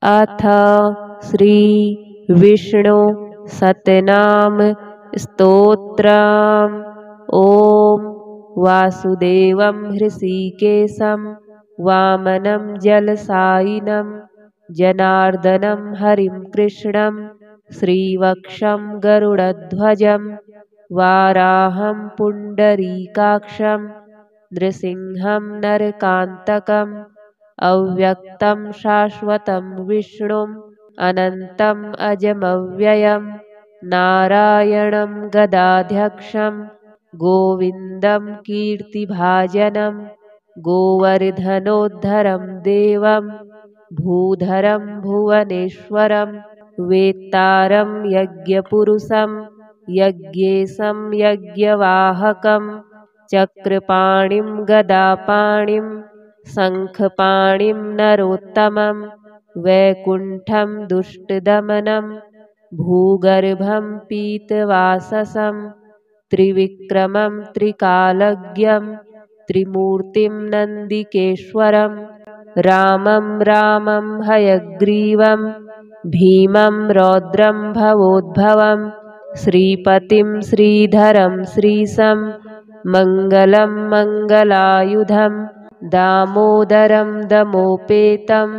अथ श्री विष्णु सतनाम स्तोत्रम्। ॐ वासुदेवं हृषीकेशं वामनं जलसायिनं जनार्दनं हरिं कृष्णं श्रीवक्षं गरुडध्वजं वाराहं पुण्डरीकाक्षं नृसिंहं नरकान्तकम् अव्यक्तं शाश्वतं विष्णुम् अनन्तम् अजमव्ययम् नारायणं गदाध्यक्षं गोविन्दं कीर्तिभाजनं गोवर्धनोद्धरं देवं भूधरं भुवनेश्वरं वेत्तारं यज्ञपुरुषं यज्ञेशं यज्ञवाहकं चक्रपाणिं गदापाणिं शङ्खपाणिं नरोत्तमं वैकुण्ठं दुष्टदमनं भूगर्भं पीतवाससं त्रिविक्रमं त्रिकालज्ञं त्रिमूर्तिं नन्दिकेश्वरं रामं रामं हयग्रीवं भीमं रौद्रं भवोद्भवं श्रीपतिं श्रीधरं श्रीशं मङ्गलं मङ्गलायुधं दामोदरं दमोपेतं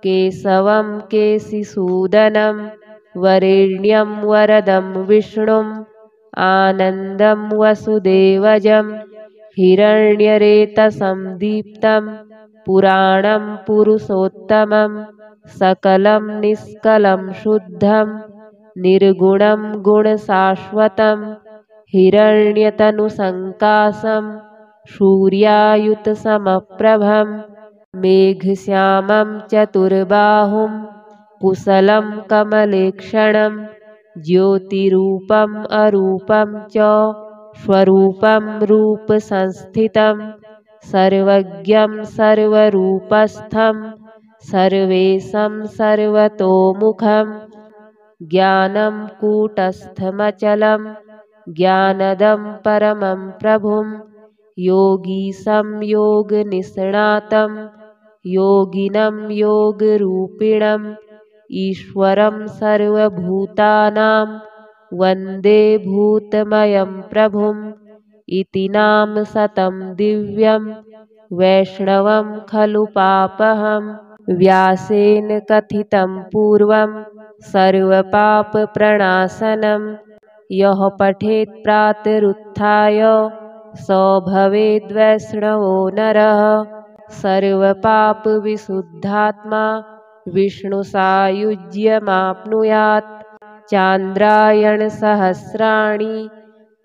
केशवं केशिसूदनं वरेण्यं वरदं विष्णुम् आनन्दं वसुदेवजं हिरण्यरेतसं दीप्तं पुराणं पुरुषोत्तमं सकलं निष्कलं शुद्धं निर्गुणं गुणशाश्वतं हिरण्यतनुसङ्काशं सूर्यायुतसमप्रभं मेघश्यामं चतुर्बाहुं कुशलं कमलेक्षणं ज्योतिरूपम् अरूपं च स्वरूपं रूपसंस्थितं सर्वज्ञं सर्वरूपस्थं सर्वेशं सर्वतोमुखं ज्ञानं कूटस्थमचलं ज्ञानदं परमं प्रभुं योगीशं योगनिष्णातं योगिनं योगरूपिणम् ईश्वरं सर्वभूतानां वन्दे भूतमयं प्रभुम् इति नाम शतं दिव्यं वैष्णवं खलु पापहं व्यासेन कथितं पूर्वं सर्वपापप्रणाशनं यः पठेत् प्रातरुत्थाय स भवेद्वैष्णवो नरः सर्वपापविशुद्धात्मा विष्णुसायुज्यमाप्नुयात् चान्द्रायणसहस्राणि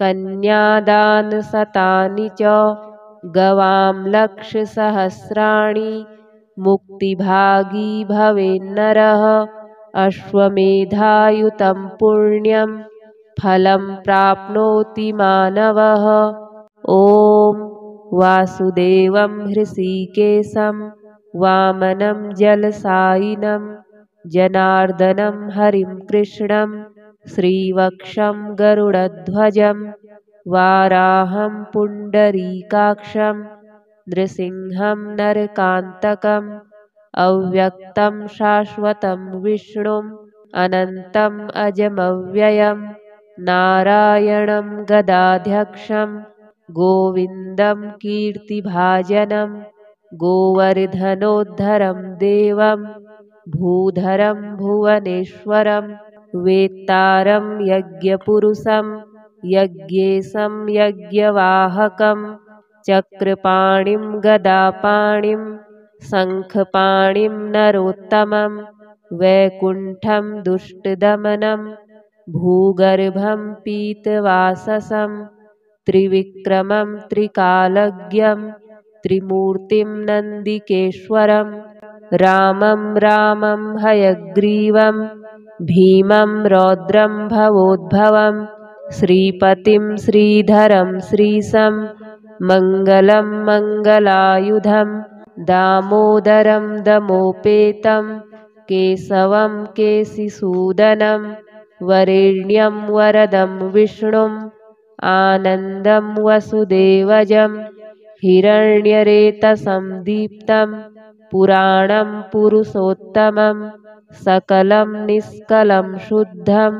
कन्यादानशतानि च गवां लक्षसहस्राणि मुक्तिभागी भवेन्नरः अश्वमेधायुतं पुण्यं फलं प्राप्नोति मानवः। ॐ वासुदेवं हृषीकेशं वामनं जलसायिनं जनार्दनं हरिं कृष्णं श्रीवक्षं गरुडध्वजं वाराहं पुण्डरीकाक्षं नृसिंहं नरकान्तकम् अव्यक्तं शाश्वतं विष्णुम् अनन्तम् अजमव्ययं नारायणं गदाध्यक्षं गोविन्दं कीर्तिभाजनं गोवर्धनोद्धरं देवं भूधरं भुवनेश्वरं वेत्तारं यज्ञपुरुषं यज्ञेशं यज्ञवाहकं चक्रपाणिं गदापाणिं शङ्खपाणिं नरोत्तमं वैकुण्ठं दुष्टदमनं भूगर्भं पीतवाससं त्रिविक्रमं त्रिकालज्ञं त्रिमूर्तिं नन्दिकेश्वरं रामं रामं हयग्रीवं भीमं रौद्रं भवोद्भवं श्रीपतिं श्रीधरं श्रीशं मङ्गलं मङ्गलायुधं दामोदरं दमोपेतं केशवं केशिसूदनं वरेण्यं वरदं विष्णुम् आनन्दं वसुदेवजं हिरण्यरेतसं दीप्तं पुराणं पुरुषोत्तमं सकलं निष्कलं शुद्धं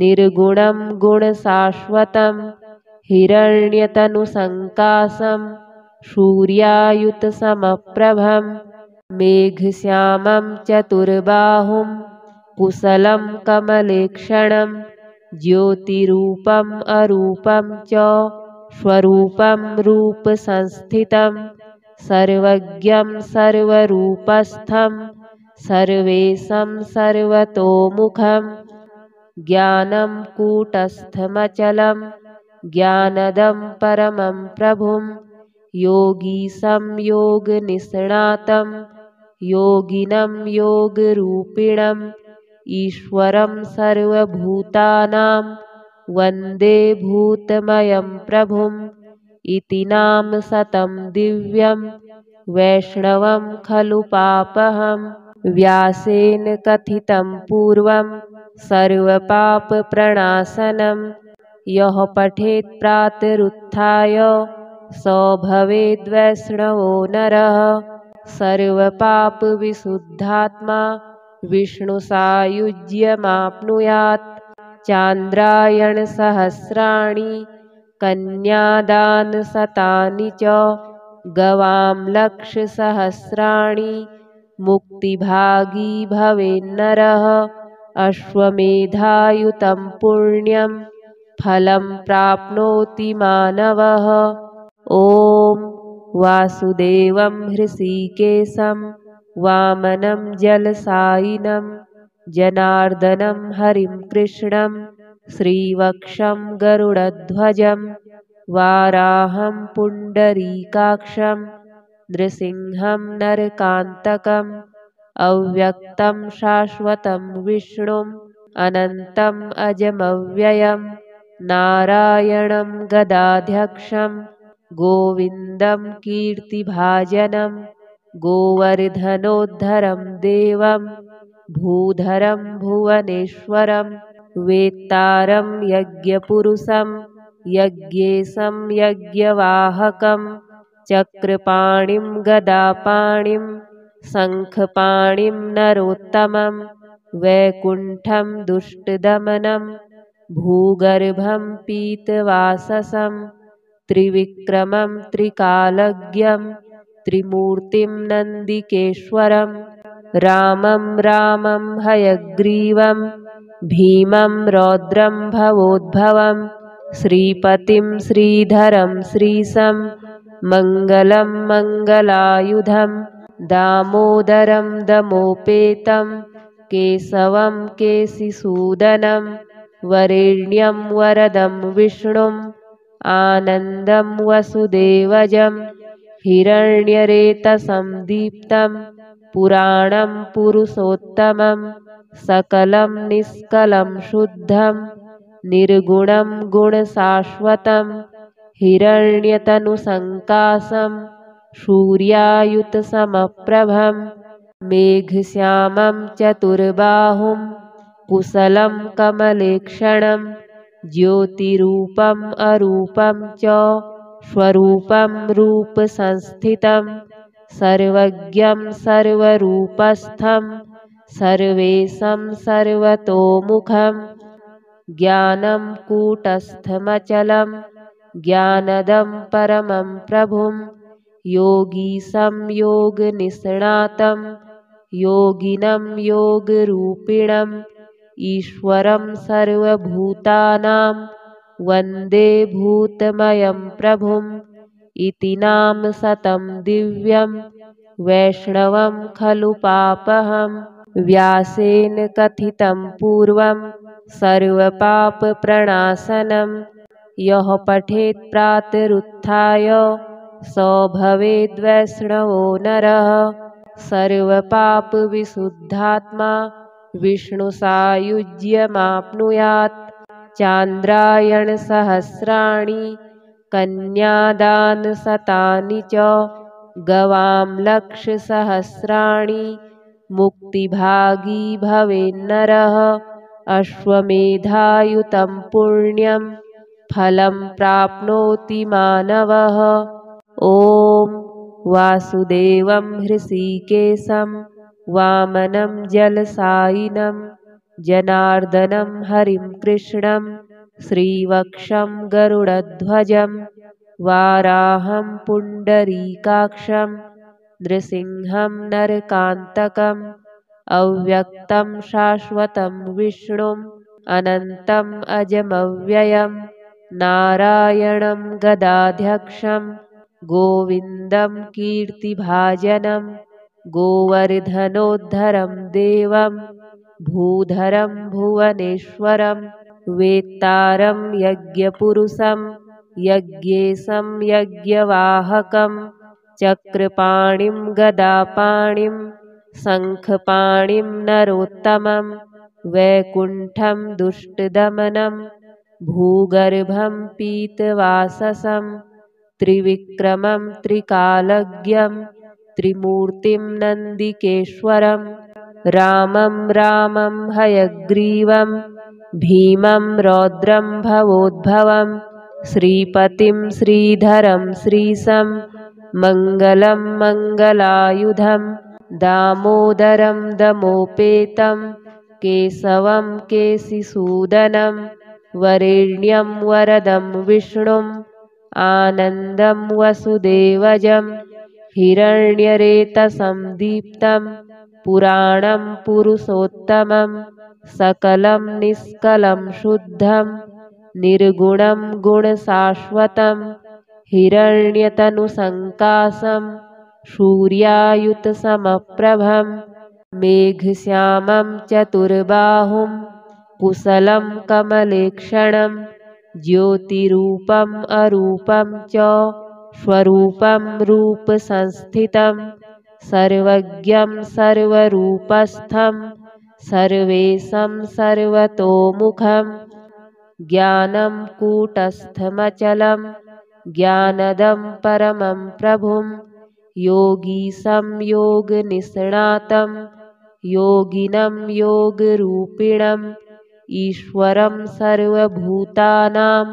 निर्गुणं गुणशाश्वतं हिरण्यतनुसङ्कासं सूर्यायुतसमप्रभं मेघश्यामं चतुर्बाहुं कुशलं कमलेक्षणं ज्योतिरूपम् अरूपं च स्वरूपं रूपसंस्थितं सर्वज्ञं सर्वरूपस्थं सर्वेशं सर्वतोमुखं ज्ञानं कूटस्थमचलं ज्ञानदं परमं प्रभुं योगीशं योगनिष्णातं योगिनं योगरूपिणम् ईश्वरं सर्वभूतानां वन्दे भूतमयं प्रभुम् इति नाम शतं दिव्यं वैष्णवं खलु पापहं व्यासेन कथितं पूर्वं सर्वपापप्रणाशनं यः पठेत् प्रातरुत्थाय स भवेद्वैष्णवो नरः सर्वपापविशुद्धात्मा विष्णुसायुज्यमाप्नुयात् चान्द्रायणसहस्राणि कन्यादानशतानि च गवां लक्षसहस्राणि मुक्तिभागी भवेन्नरः अश्वमेधायुतं पुण्यं फलं प्राप्नोति मानवः ॐ वासुदेवं हृषीकेशं वामनं जलसायिनं जनार्दनं हरिं कृष्णं श्रीवक्षं गरुडध्वजं वाराहं पुण्डरीकाक्षं नृसिंहं नरकान्तकम् अव्यक्तं शाश्वतं विष्णुम् अनन्तम् अजमव्ययं नारायणं गदाध्यक्षं गोविन्दं कीर्तिभाजनं गोवर्धनोद्धरं देवं भूधरं भुवनेश्वरं वेत्तारं यज्ञपुरुषं यज्ञेशं यज्ञवाहकं चक्रपाणिं गदापाणिं शङ्खपाणिं नरोत्तमं वैकुण्ठं दुष्टदमनं भूगर्भं पीतवाससं त्रिविक्रमं त्रिकालज्ञं त्रिमूर्तिं नन्दिकेश्वरं रामं रामं हयग्रीवं भीमं रौद्रं भवोद्भवं श्रीपतिं श्रीधरं श्रीशं मङ्गलं मङ्गलायुधं दामोदरं दमोपेतं केशवं केशिसूदनं वरेण्यं वरदं विष्णुम् आनन्दं वसुदेवजं हिरण्यरेतसं दीप्तं पुराणं पुरुषोत्तमं सकलं निष्कलं शुद्धं निर्गुणं गुणशाश्वतं हिरण्यतनुसङ्कासं सूर्यायुतसमप्रभं मेघश्यामं चतुर्बाहुं कुशलं कमलेक्षणं ज्योतिरूपम् अरूपं च स्वरूपं रूपसंस्थितं सर्वज्ञं सर्वरूपस्थं सर्वेशं सर्वतोमुखं ज्ञानं कूटस्थमचलं ज्ञानदं परमं प्रभुं योगीशं योगनिष्णातं योगिनं योगरूपिणम् ईश्वरं सर्वभूतानां वन्दे भूतमयं प्रभुम् इति नाम शतं दिव्यं वैष्णवं खलु पापहं व्यासेन कथितं पूर्वं सर्वपापप्रणाशनं यः पठेत् प्रातरुत्थाय स भवेद्वैष्णवो नरः सर्वपापविशुद्धात्मा विष्णुसायुज्यमाप्नुयात् चान्द्रायणसहस्राणि कन्यादानशतानि च गवां लक्षसहस्राणि मुक्तिभागी भवेन्नरः अश्वमेधायुतं पुण्यं फलं प्राप्नोति मानवः ॐ वासुदेवं हृषीकेशं वामनं जलसायिनं जनार्दनं हरिं कृष्णं श्रीवक्षं गरुडध्वजं वाराहं पुण्डरीकाक्षं नृसिंहं नरकान्तकम् अव्यक्तं शाश्वतं विष्णुम् अनन्तम् अजमव्ययम् नारायणं गदाध्यक्षं गोविन्दं कीर्तिभाजनं गोवर्धनोद्धरं देवं भूधरं भुवनेश्वरं वेत्तारं यज्ञपुरुषं यज्ञेशं यज्ञवाहकं चक्रपाणिं गदापाणिं शङ्खपाणिं नरोत्तमं वैकुण्ठं दुष्टदमनं भूगर्भं पीतवाससं त्रिविक्रमं त्रिकालज्ञं त्रिमूर्तिं नन्दिकेश्वरं रामं रामं हयग्रीवं भीमं रौद्रं भवोद्भवं श्रीपतिं श्रीधरं श्रीशं मङ्गलं मङ्गलायुधं दामोदरं दमोपेतं केशवं केशिसूदनं वरेण्यं वरदं विष्णुम् आनन्दं वसुदेवजं हिरण्यरेतसं दीप्तं पुराणं पुरुषोत्तमं सकलं निष्कलं शुद्धं निर्गुणं गुणशाश्वतं हिरण्यतनुसङ्काशं सूर्यायुतसमप्रभं मेघश्यामं चतुर्बाहुं कुशलं कमलेक्षणं ज्योतिरूपम् अरूपं च स्वरूपं रूपसंस्थितं सर्वज्ञं सर्वरूपस्थं सर्वेशं सर्वतोमुखं ज्ञानं कूटस्थमचलं ज्ञानदं परमं प्रभुं योगीशं योगनिष्णातं योगिनं योगरूपिणम् ईश्वरं सर्वभूतानां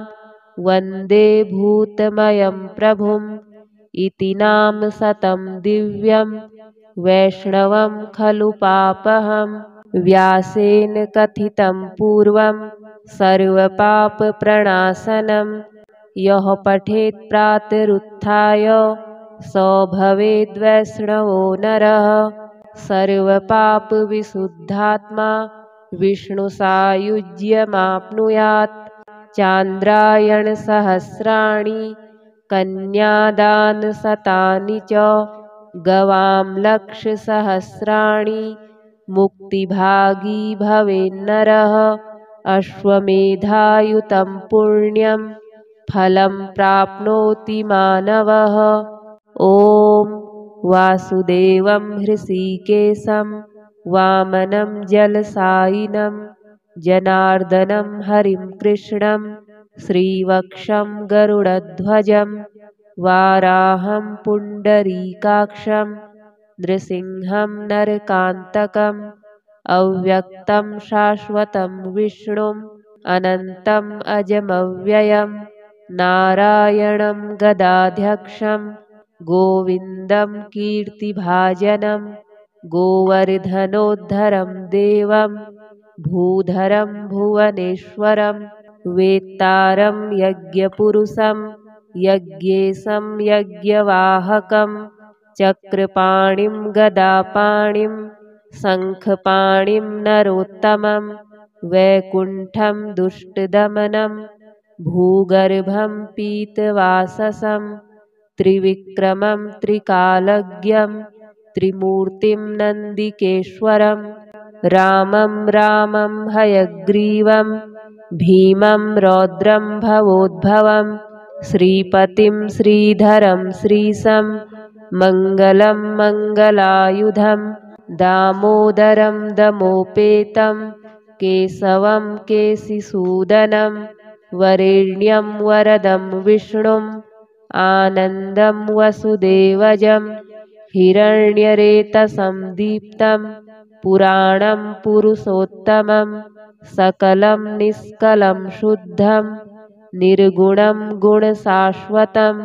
वन्दे भूतमयं प्रभुम् इति नाम शतं दिव्यं वैष्णवं खलु पापहं व्यासेन कथितं पूर्वं सर्वपापप्रणाशनं यः पठेत् प्रातरुत्थाय स भवेद्वैष्णवो नरः सर्वपापविशुद्धात्मा विष्णुसायुज्यमाप्नुयात् चान्द्रायणसहस्राणि कन्यादानशतानि च गवां लक्षसहस्राणि मुक्तिभागी भवेन्नरः अश्वमेधायुतं पुण्यं फलं प्राप्नोति मानवः ॐ वासुदेवं हृषीकेशं वामनं जलसायिनं जनार्दनं हरिं कृष्णं श्रीवक्षं गरुडध्वजं वाराहं पुण्डरीकाक्षं नृसिंहं नरकान्तकम् अव्यक्तं शाश्वतं विष्णुम् अनन्तम् अजमव्ययं नारायणं गदाध्यक्षं गोविन्दं कीर्तिभाजनं गोवर्धनोद्धरं देवं भूधरं भुवनेश्वरं वेत्तारं यज्ञपुरुषं यज्ञेशं यज्ञवाहकं चक्रपाणिं गदापाणिं शङ्खपाणिं नरोत्तमं वैकुण्ठं दुष्टदमनं भूगर्भं पीतवाससं त्रिविक्रमं त्रिकालज्ञं त्रिमूर्तिं नन्दिकेश्वरं रामं रामं हयग्रीवं भीमं रौद्रं भवोद्भवं श्रीपतिं श्रीधरं श्रीशं मङ्गलं मङ्गलायुधं दामोदरं दमोपेतं केशवं केशिसूदनं वरेण्यं वरदं विष्णुम् आनन्दं वसुदेवजं हिरण्यरेतसं दीप्तं पुराणं पुरुषोत्तमं सकलं निष्कलं शुद्धं निर्गुणं गुणशाश्वतं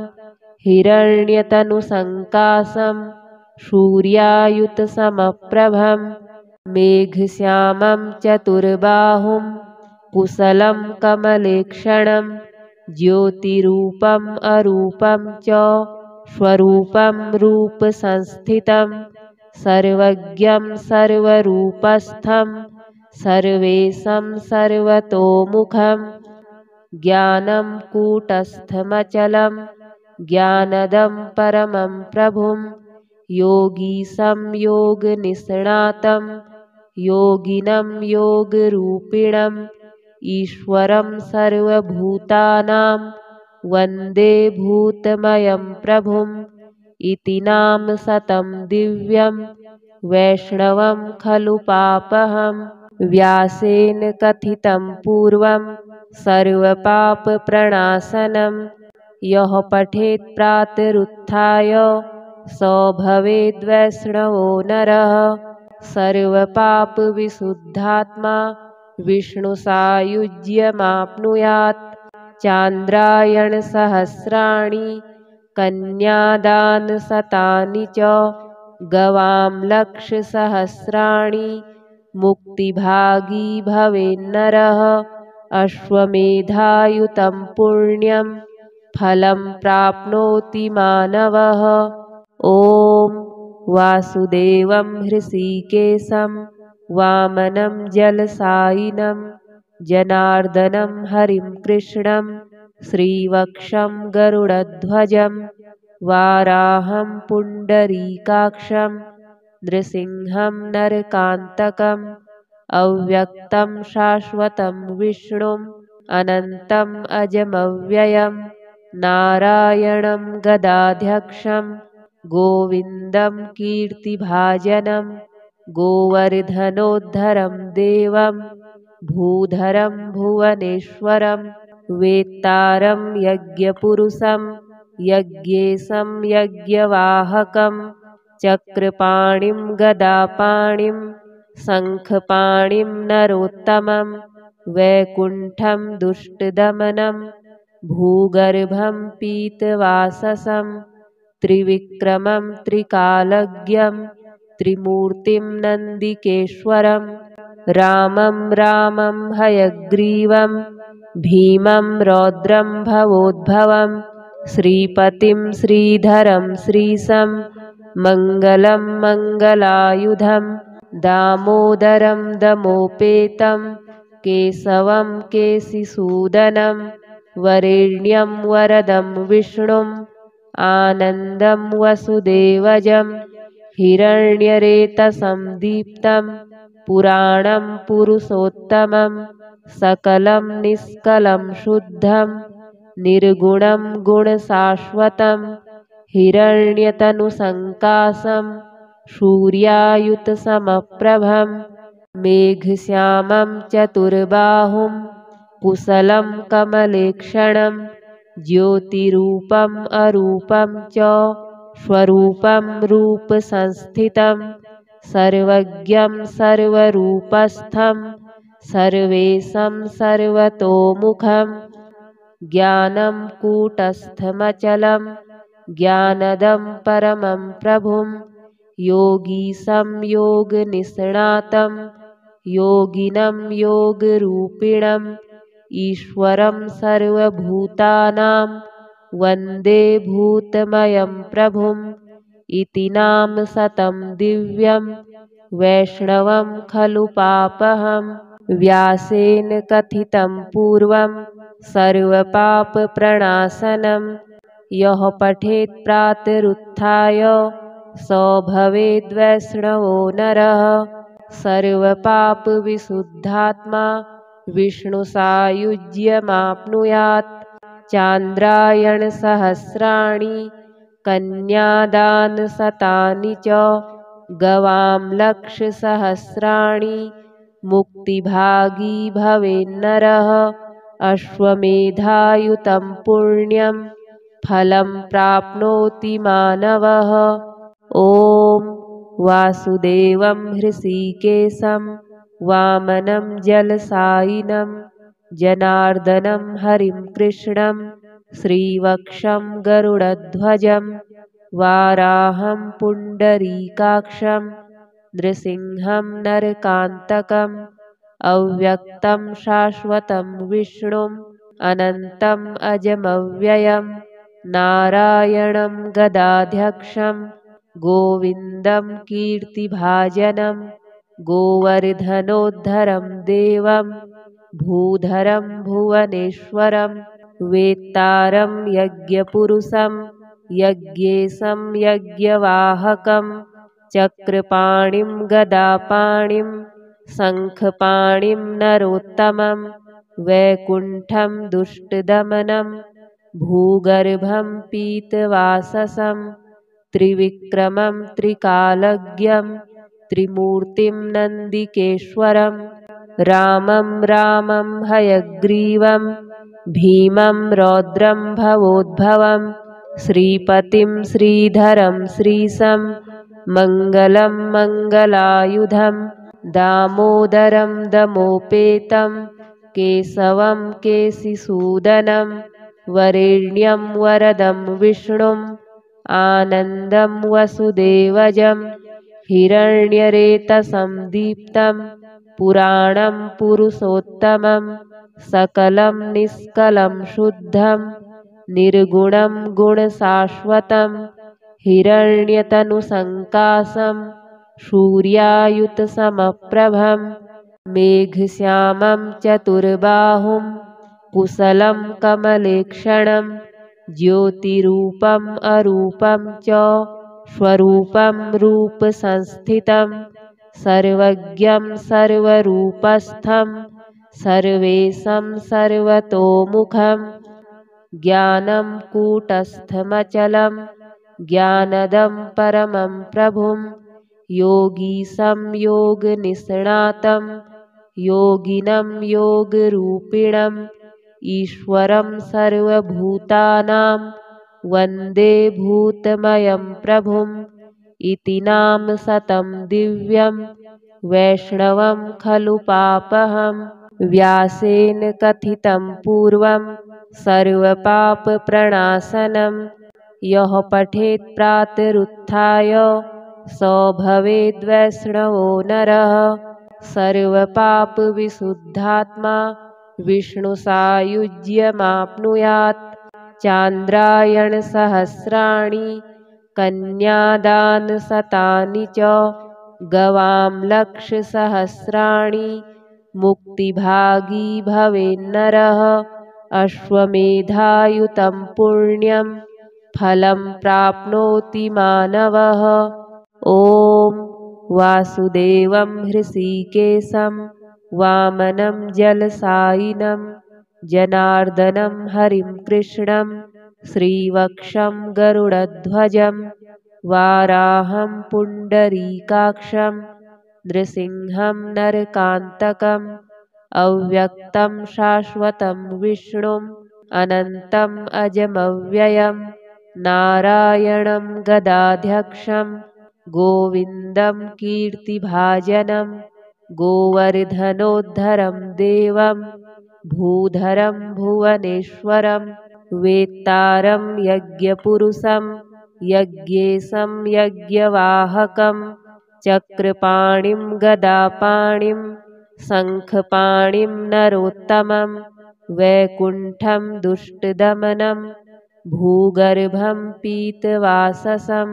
हिरण्यतनुसङ्कासं सूर्यायुतसमप्रभं मेघश्यामं चतुर्बाहुं कुशलं कमलेक्षणं ज्योतिरूपम् अरूपं च स्वरूपं रूपसंस्थितं सर्वज्ञं सर्वरूपस्थं सर्वेशं सर्वतोमुखं ज्ञानं कूटस्थमचलं ज्ञानदं परमं प्रभुं योगीशं योगनिष्णातं योगिनं योगरूपिणम् ईश्वरं सर्वभूतानां वन्दे भूतमयं प्रभुम् इति नाम शतं दिव्यं वैष्णवं खलु पापहम् व्यासेन कथितं पूर्वं सर्वपापप्रणाशनं यः पठेत् प्रातरुत्थाय स भवेद्वैष्णवो नरः सर्वपापविशुद्धात्मा विष्णुसायुज्यमाप्नुयात् चान्द्रायणसहस्राणि कन्यादानशतानि च गवां लक्षसहस्राणि मुक्तिभागी भवेन्नरः अश्वमेधायुतं पुण्यं फलं प्राप्नोति मानवः। ॐ वासुदेवं हृषीकेशं वामनं जलसायिनं जनार्दनं हरिं कृष्णं श्रीवक्षं गरुडध्वजं वाराहं पुण्डरीकाक्षं नृसिंहं नरकान्तकम् अव्यक्तं शाश्वतं विष्णुम् अनन्तम् अजमव्ययं नारायणं गदाध्यक्षं गोविन्दं कीर्तिभाजनं गोवर्धनोद्धरं देवं भूधरं भुवनेश्वरं वेत्तारं यज्ञपुरुषं यज्ञेशं यज्ञवाहकं चक्रपाणिं गदापाणिं शङ्खपाणिं नरोत्तमं वैकुण्ठं दुष्टदमनं भूगर्भं पीतवाससं त्रिविक्रमं त्रिकालज्ञं त्रिमूर्तिं नन्दिकेश्वरं रामं रामं हयग्रीवं भीमं रौद्रं भवोद्भवं श्रीपतिं श्रीधरं श्रीशं मङ्गलं मङ्गलायुधं दामोदरं दमोपेतं केशवं केशिसूदनं वरेण्यं वरदं विष्णुम् आनन्दं वसुदेवजं हिरण्यरेतसं दीप्तं पुराणं पुरुषोत्तमं सकलं निष्कलं शुद्धं निर्गुणं गुणशाश्वतं हिरण्यतनुसङ्कासं सूर्यायुतसमप्रभं मेघश्यामं चतुर्बाहुं कुशलं कमलेक्षणं ज्योतिरूपम् अरूपं च स्वरूपं रूपसंस्थितं सर्वज्ञं सर्वरूपस्थं सर्वेशं सर्वतोमुखं ज्ञानं कूटस्थमचलं ज्ञानदं परमं प्रभुं योगीशं योगनिष्णातं योगिनं योगरूपिणम् ईश्वरं सर्वभूतानां वन्दे भूतमयं प्रभुम् इति नाम शतं दिव्यं वैष्णवं खलु पापहम् व्यासेन कथितं पूर्वं सर्वपापप्रणाशनं यः पठेत् प्रातरुत्थाय स भवेद्वैष्णवो नरः सर्वपापविशुद्धात्मा विष्णुसायुज्यमाप्नुयात् चान्द्रायणसहस्राणि कन्यादानशतानि च गवां लक्षसहस्राणि मुक्तिभागी भवेन्नरः अश्वमेधायुतं पुण्यं फलं प्राप्नोति मानवः। ॐ वासुदेवं हृषीकेशं वामनं जलसायिनं जनार्दनं हरिं कृष्णं श्रीवक्षं गरुडध्वजं वाराहं पुण्डरीकाक्षं नृसिंहं नरकान्तकम् अव्यक्तं शाश्वतं विष्णुम् अनन्तम् अजमव्ययम् नारायणं गदाध्यक्षं गोविन्दं कीर्तिभाजनं गोवर्धनोद्धरं देवं भूधरं भुवनेश्वरं वेत्तारं यज्ञपुरुषं यज्ञेशं यज्ञवाहकं चक्रपाणिं गदापाणिं शङ्खपाणिं नरोत्तमं वैकुण्ठं दुष्टदमनं भूगर्भं पीतवाससं त्रिविक्रमं त्रिकालज्ञं त्रिमूर्तिं नन्दिकेश्वरं रामं रामं हयग्रीवं भीमं रौद्रं भवोद्भवं श्रीपतिं श्रीधरं श्रीशं मङ्गलं मङ्गलायुधं दामोदरं दमोपेतं केशवं केशिसूदनं वरेण्यं वरदं विष्णुम् आनन्दं वसुदेवजं हिरण्यरेतसं दीप्तं पुराणं पुरुषोत्तमं सकलं निष्कलं शुद्धं निर्गुणं गुणशाश्वतं हिरण्यतनुसङ्काशं सूर्यायुतसमप्रभं मेघश्यामं चतुर्बाहुं कुशलं कमलेक्षणं ज्योतिरूपम् अरूपं च स्वरूपं रूपसंस्थितं सर्वज्ञं सर्वरूपस्थं सर्वेशं सर्वतोमुखं ज्ञानं कूटस्थमचलं ज्ञानदं परमं प्रभुं योगीशं योगनिष्णातं योगिनं योगरूपिणम् ईश्वरं सर्वभूतानां वन्दे भूतमयं प्रभुम् इति नाम शतं दिव्यं वैष्णवं खलु पापहं व्यासेन कथितं पूर्वं सर्वपापप्रणाशनं यः पठेत् प्रातरुत्थाय स भवेद्वैष्णवो नरः सर्वपापविशुद्धात्मा विष्णुसायुज्यमाप्नुयात् चान्द्रायणसहस्राणि कन्यादानशतानि च गवां लक्षसहस्राणि मुक्तिभागी भवेन्नरः अश्वमेधायुतं पुण्यं फलं प्राप्नोति मानवः ॐ वासुदेवं हृषीकेशं वामनं जलसायिनं जनार्दनं हरिं कृष्णं श्रीवक्षं गरुडध्वजं वाराहं पुण्डरीकाक्षं नृसिंहं नरकान्तकम् अव्यक्तं शाश्वतं विष्णुम् अनन्तम् अजमव्ययं नारायणं गदाध्यक्षं गोविन्दं कीर्तिभाजनं गोवर्धनोद्धरं देवं भूधरं भुवनेश्वरं वेत्तारं यज्ञपुरुषं यज्ञेशं यज्ञवाहकं चक्रपाणिं गदापाणिं शङ्खपाणिं नरोत्तमं वैकुण्ठं दुष्टदमनं भूगर्भं पीतवाससं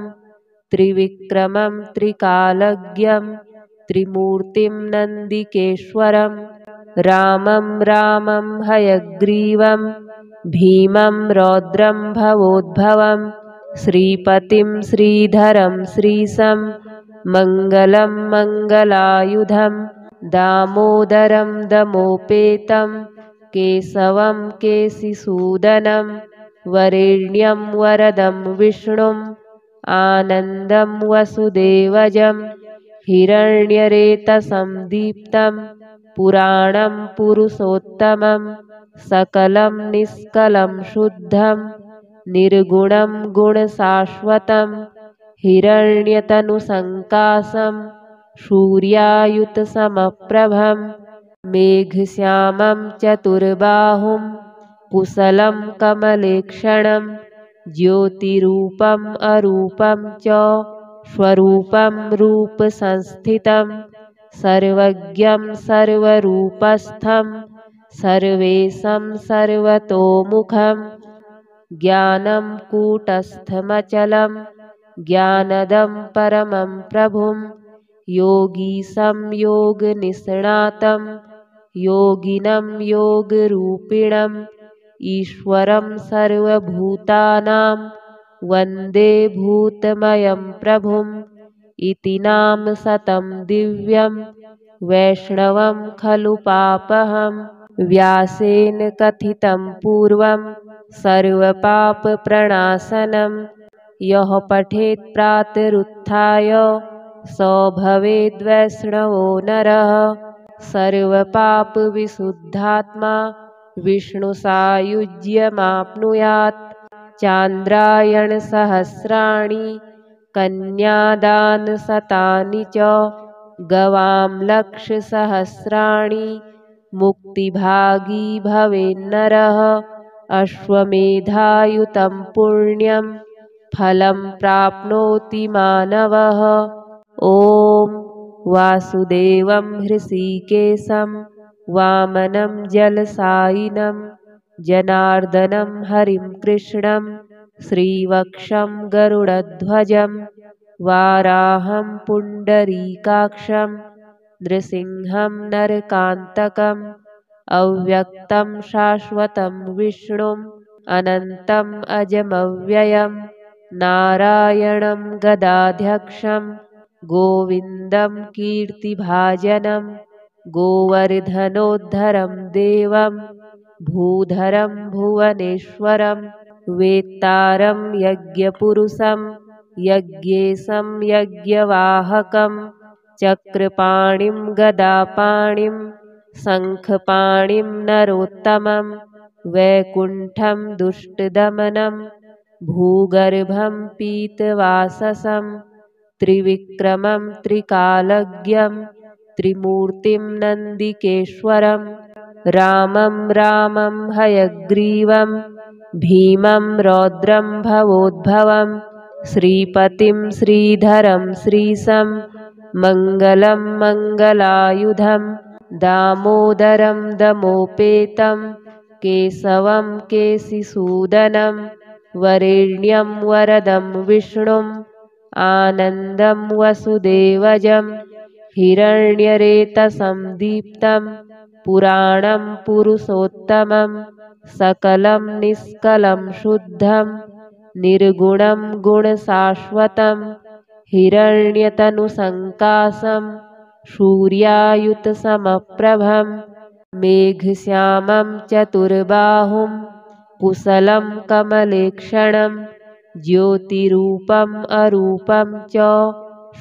त्रिविक्रमं त्रिकालज्ञं त्रिमूर्तिं नन्दिकेश्वरं रामं रामं हयग्रीवं भीमं रौद्रं भवोद्भवं श्रीपतिं श्रीधरं श्रीशं मङ्गलं मङ्गलायुधं दामोदरं दमोपेतं केशवं केशिसूदनं वरेण्यं वरदं विष्णुम् आनन्दं वसुदेवजं हिरण्यरेतसं दीप्तं पुराणं पुरुषोत्तमं सकलं निष्कलं शुद्धं निर्गुणं गुणशाश्वतं हिरण्यतनुसङ्काशं सूर्यायुतसमप्रभं मेघश्यामं चतुर्बाहुं कुशलं कमलेक्षणं ज्योतिरूपम् अरूपं च स्वरूपं रूपसंस्थितं सर्वज्ञं सर्वरूपस्थं सर्वेशं सर्वतोमुखं ज्ञानं कूटस्थमचलं ज्ञानदं परमं प्रभुं योगीशं योगनिष्णातं योगिनं योगरूपिणम् ईश्वरं सर्वभूतानां वन्दे भूतमयं प्रभुम् इति नाम शतं दिव्यं वैष्णवं खलु पापहम् व्यासेन कथितं पूर्वं सर्वपापप्रणाशनं यः पठेत् प्रातरुत्थाय स भवेद्वैष्णवो नरः सर्वपापविशुद्धात्मा विष्णुसायुज्यमाप्नुयात् चान्द्रायणसहस्राणि कन्यादानशतानि च गवां लक्षसहस्राणि मुक्तिभागी भवेन्नरः अश्वमेधायुतं पुण्यं फलं प्राप्नोति मानवः ॐ वासुदेवं हृषीकेशं वामनं जलसायिनं जनार्दनं हरिं कृष्णं श्रीवक्षं गरुडध्वजं वाराहं पुण्डरीकाक्षं नृसिंहं नरकान्तकम् अव्यक्तं शाश्वतं विष्णुम् अनन्तम् अजमव्ययं नारायणं गदाध्यक्षं गोविन्दं कीर्तिभाजनं गोवर्धनोद्धरं देवं भूधरं भुवनेश्वरं वेत्तारं यज्ञपुरुषं यज्ञेशं यज्ञवाहकं चक्रपाणिं गदापाणिं शङ्खपाणिं नरोत्तमं वैकुण्ठं दुष्टदमनं भूगर्भं पीतवाससं त्रिविक्रमं त्रिकालज्ञं त्रिमूर्तिं नन्दिकेश्वरं रामं रामं हयग्रीवं भीमं रौद्रं भवोद्भवं श्रीपतिं श्रीधरं श्रीशं मङ्गलं मङ्गलायुधं दामोदरं दमोपेतं केशवं केशिसूदनं वरेण्यं वरदं विष्णुम् आनन्दं वसुदेवजं हिरण्यरेतसं दीप्तं पुराणं पुरुषोत्तमं सकलं निष्कलं शुद्धं निर्गुणं गुणशाश्वतं हिरण्यतनुसङ्काशं सूर्यायुतसमप्रभं मेघश्यामं चतुर्बाहुं कुशलं कमलेक्षणं ज्योतिरूपम् अरूपं च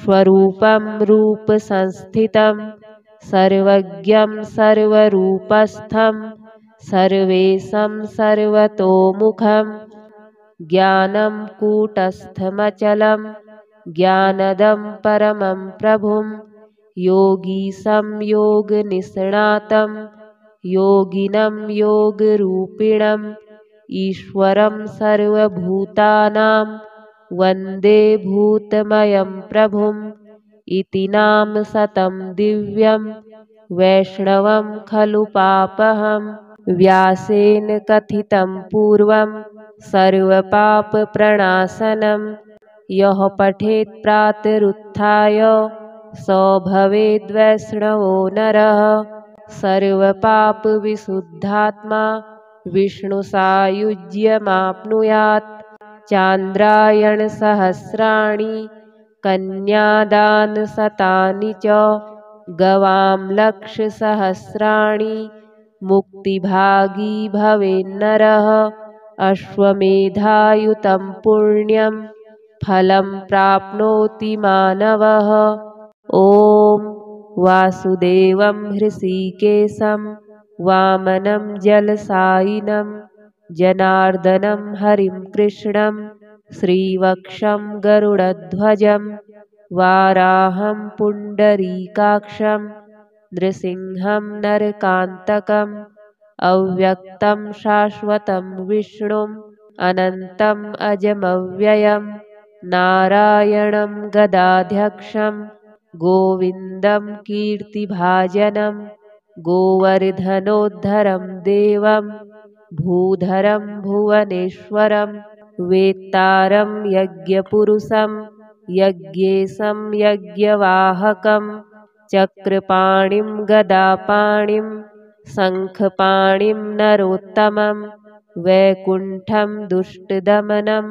स्वरूपं रूपसंस्थितं सर्वज्ञं सर्वरूपस्थं सर्वेशं सर्वतोमुखं ज्ञानं कूटस्थमचलं ज्ञानदं परमं प्रभुं योगीशं योगनिष्णातं योगिनं योगरूपिणम् ईश्वरं सर्वभूतानां वन्दे भूतमयं प्रभुम् इति नाम शतं दिव्यं वैष्णवं खलु पापहम् व्यासेन कथितं पूर्वं सर्वपापप्रणाशनं यः पठेत् प्रातरुत्थाय स भवेद्वैष्णवो नरः सर्वपापविशुद्धात्मा विष्णुसायुज्यमाप्नुयात् चान्द्रायणसहस्राणि कन्यादानशतानि च गवां लक्षसहस्राणि मुक्तिभागी भवेन्नरः अश्वमेधायुतं पुण्यं फलं प्राप्नोति मानवः ॐ वासुदेवं हृषीकेशं वामनं जलसायिनं जनार्दनं हरिं कृष्णं श्रीवक्षं गरुडध्वजं वाराहं पुण्डरीकाक्षं नृसिंहं नरकान्तकम् अव्यक्तं शाश्वतं विष्णुम् अनन्तम् अजमव्ययम् नारायणं गदाध्यक्षं गोविन्दं कीर्तिभाजनं गोवर्धनोद्धरं देवं भूधरं भुवनेश्वरं वेत्तारं यज्ञपुरुषं यज्ञेशं यज्ञवाहकं चक्रपाणिं गदापाणिं शङ्खपाणिं नरोत्तमं वैकुण्ठं दुष्टदमनं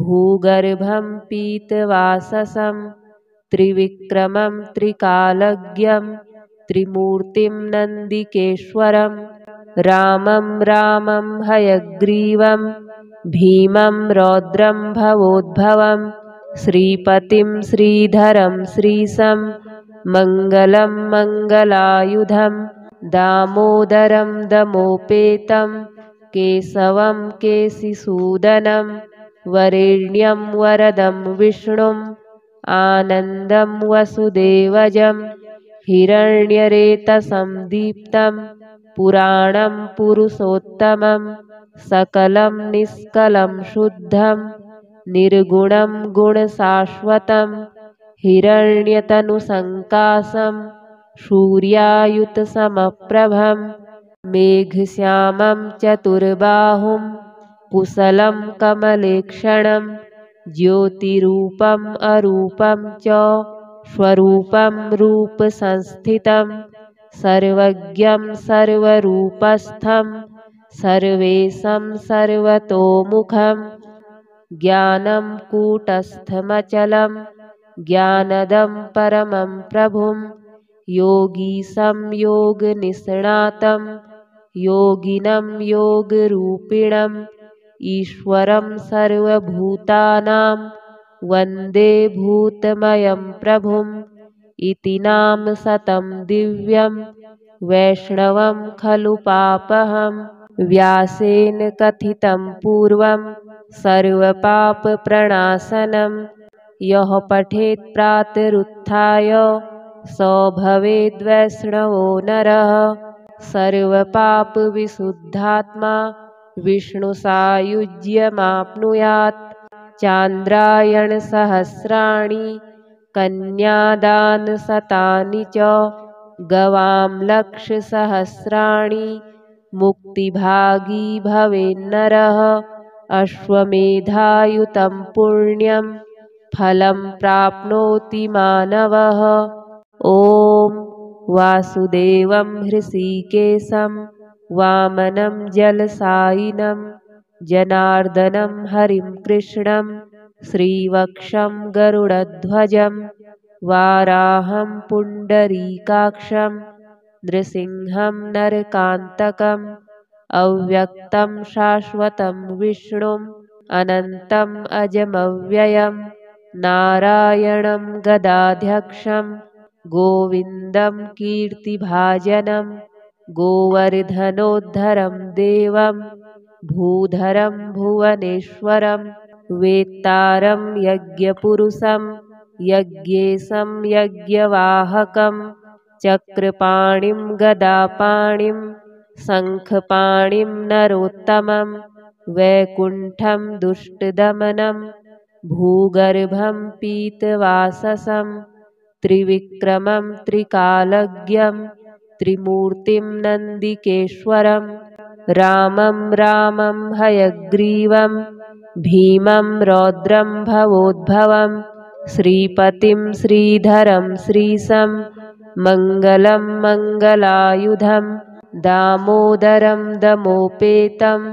भूगर्भं पीतवाससं त्रिविक्रमं त्रिकालज्ञं त्रिमूर्तिं नन्दिकेश्वरं रामं रामं हयग्रीवं भीमं रौद्रं भवोद्भवं श्रीपतिं श्रीधरं श्रीशं मङ्गलं मङ्गलायुधं दामोदरं दमोपेतं केशवं केशिसूदनं वरेण्यं वरदं विष्णुम् आनन्दं वसुदेवजं हिरण्यरेतसं दीप्तं पुराणं पुरुषोत्तमं सकलं निष्कलं शुद्धं निर्गुणं गुणशाश्वतं हिरण्यतनुसङ्काशं सूर्यायुतसमप्रभं मेघश्यामं चतुर्बाहुं कुशलं कमलेक्षणं ज्योतिरूपम् अरूपं च स्वरूपं रूपसंस्थितं सर्वज्ञं सर्वरूपस्थं सर्वेशं सर्वतोमुखं ज्ञानं कूटस्थमचलं ज्ञानदं परमं प्रभुं योगीशं योगनिष्णातं योगिनं योगरूपिणम् ईश्वरं सर्वभूतानां वन्दे भूतमयं प्रभुम् इति नाम शतं दिव्यं वैष्णवं खलु पापहं व्यासेन कथितं पूर्वं सर्वपापप्रणाशनं यः पठेत् प्रातरुत्थाय स भवेद्वैष्णवो नरः सर्वपापविशुद्धात्मा विष्णुसायुज्यमाप्नुयात् चान्द्रायणसहस्राणि कन्यादानशतानि च गवां लक्षसहस्राणि मुक्तिभागी भवेन्नरः अश्वमेधायुतं पुण्यं फलं प्राप्नोति मानवः ॐ वासुदेवं हृषीकेशं वामनं जलसायिनं जनार्दनं हरिं कृष्णं श्रीवक्षं गरुडध्वजं वाराहं पुण्डरीकाक्षं नृसिंहं नरकान्तकम् अव्यक्तं शाश्वतं विष्णुम् अनन्तम् अजमव्ययं नारायणं गदाध्यक्षं गोविन्दं कीर्तिभाजनं गोवर्धनोद्धरं देवं भूधरं भुवनेश्वरं वेत्तारं यज्ञपुरुषं यज्ञेशं यज्ञवाहकं चक्रपाणिं गदापाणिं शङ्खपाणिं नरोत्तमं वैकुण्ठं दुष्टदमनं भूगर्भं पीतवाससं त्रिविक्रमं त्रिकालज्ञं त्रिमूर्तिं नन्दिकेश्वरं रामं रामं हयग्रीवं भीमं रौद्रं भवोद्भवं श्रीपतिं श्रीधरं श्रीशं मङ्गलं मङ्गलायुधं दामोदरं दमोपेतं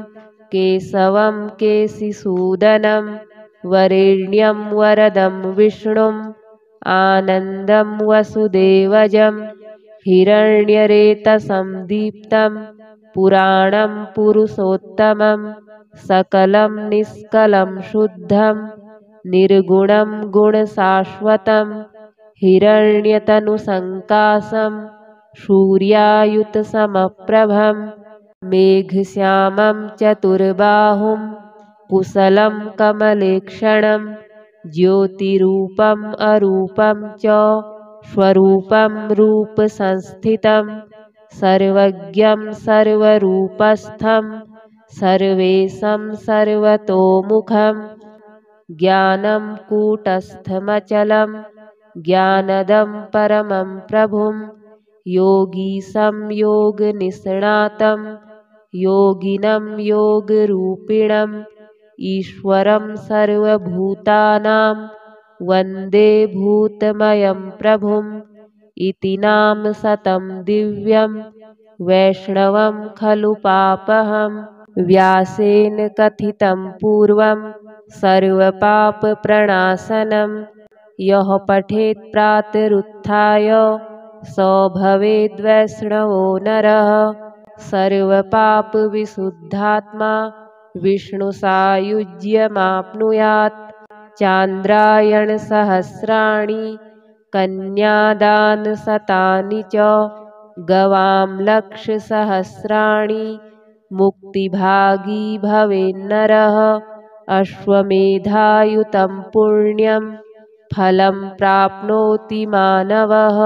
केशवं केशिसूदनं वरेण्यं वरदं विष्णुम् आनन्दं वसुदेवजं हिरण्यरेतसं दीप्तं पुराणं पुरुषोत्तमं सकलं निष्कलं शुद्धं निर्गुणं गुणशाश्वतं हिरण्यतनुसङ्काशं सूर्यायुतसमप्रभं मेघश्यामं चतुर्बाहुं कुशलं कमलेक्षणं ज्योतिरूपम् अरूपं च स्वरूपं रूपसंस्थितं सर्वज्ञं सर्वरूपस्थं सर्वेशं सर्वतोमुखं ज्ञानं कूटस्थमचलं ज्ञानदं परमं प्रभुं योगीशं योगनिष्णातं योगिनं योगरूपिणम् ईश्वरं सर्वभूतानां वन्दे भूतमयं प्रभुम् इति नाम शतं दिव्यं वैष्णवं खलु पापहं व्यासेन कथितं पूर्वं सर्वपापप्रणाशनं यः पठेत् प्रातरुत्थाय स भवेद्वैष्णवो नरः सर्वपापविशुद्धात्मा विष्णुसायुज्यमाप्नुयात् चान्द्रायणसहस्राणि कन्यादानशतानि च गवां लक्षसहस्राणि मुक्तिभागी भवेन्नरः अश्वमेधायुतं पुण्यं फलं प्राप्नोति मानवः